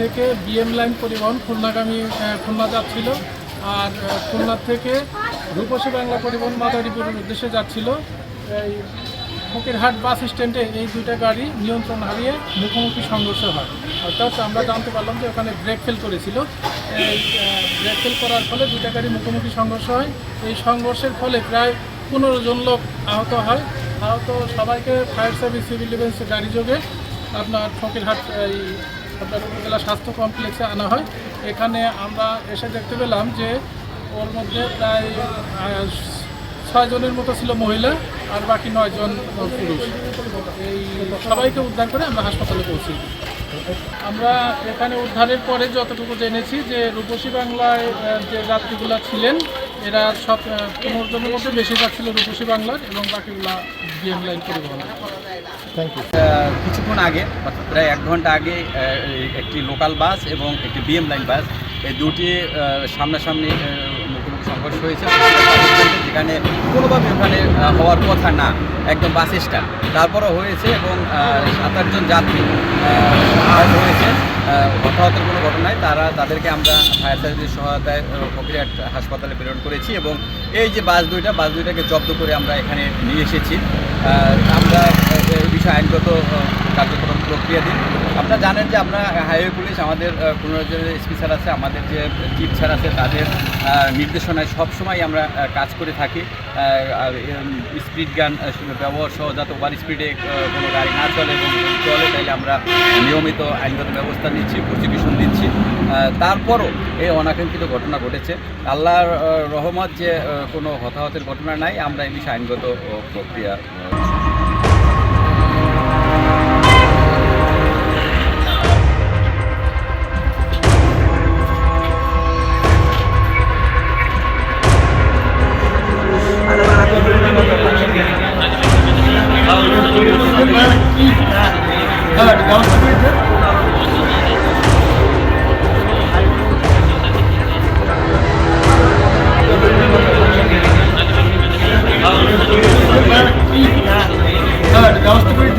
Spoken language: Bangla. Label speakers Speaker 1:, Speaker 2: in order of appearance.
Speaker 1: থেকে বিএম লাইন পরিবহন খুলনাগামী খুলনা যাচ্ছিল, আর খুলনা থেকে রূপসী বাংলা পরিবহন মাদারীপুরের উদ্দেশ্যে যাচ্ছিল। এই ফকিরহাট বাস স্ট্যান্ডে এই দুইটা গাড়ি নিয়ন্ত্রণ হারিয়ে মুখোমুখি সংঘর্ষ হয়। অর্থাৎ আমরা জানতে পারলাম যে ওখানে ব্রেক ফেল করেছিল। এই ব্রেক ফেল করার ফলে দুইটা গাড়ি মুখোমুখি সংঘর্ষ হয়। এই সংঘর্ষের ফলে প্রায় 15 জন লোক আহত হয়। আহত সবাইকে ফায়ার সার্ভিস, সিভিল ডিফেন্স গাড়ি যোগে আপনার ফকিরহাট এই আপনার উপজেলা স্বাস্থ্য কমপ্লেক্সে আনা হয়। এখানে আমরা এসে দেখতে পেলাম যে ওর মধ্যে প্রায় 6 জনের মতো ছিল মহিলা, আর বাকি 9 জন পুরুষ। এই সবাইকে উদ্ধার করে আমরা হাসপাতালে পৌঁছি। আমরা এখানে উদ্ধারের পরে যতটুকু জেনেছি যে রূপসী বাংলায় যে যাত্রীগুলো ছিলেন এরা সব 15 জনের মধ্যে বেশিরভাগ ছিল রূপসী বাংলার, এবং বাকিগুলা বিএম লাইন পরিবহন।
Speaker 2: Thank you. কিছুক্ষণ আগে প্রায় 1 ঘন্টা আগে একটি লোকাল বাস এবং একটি বিএম লাইন বাস, এই দুটি সামনাসামনি মুখোমুখি সংঘর্ষ হয়েছে, যেখানে কোনোভাবে ওখানে হওয়ার কথা না, একদম বাস স্ট্যান্ড, তারপরও হয়েছে এবং 7-8 জন যাত্রী আহত হয়েছে। হতাহতের কোনো ঘটনায় তাদেরকে আমরা ফায়ার সার্ভিসের সহায়তায় ফকিরহাট হাসপাতালে প্রেরণ করেছি, এবং এই যে বাস দুইটাকে জব্দ করে আমরা এখানে নিয়ে এসেছি। আমরা এই বিষয়ে আইনগত কার্যক্রম প্রক্রিয়া দিন। আপনারা জানেন যে আমরা হাইওয়ে পুলিশ, আমাদের কোনো যে এসপি স্যার আছে, আমাদের যে চিফ স্যার আছে, তাদের নির্দেশনায় সবসময় আমরা কাজ করে থাকি। স্পিড গান ব্যবহার সহ যাতে ওভার স্পিডে কোনো গাড়ি না চলে, এবং চলে তাইলে আমরা নিয়মিত আইনগত ব্যবস্থা নিচ্ছি, প্রসিকিউশন দিচ্ছি। তারপরও এই অনাকাঙ্ক্ষিত ঘটনা ঘটেছে। আল্লাহর রহমত যে কোনো হতাহতের ঘটনা নাই। আমরা এই বিষয়ে আইনগত প্রক্রিয়া
Speaker 1: ব্যবস্থা করে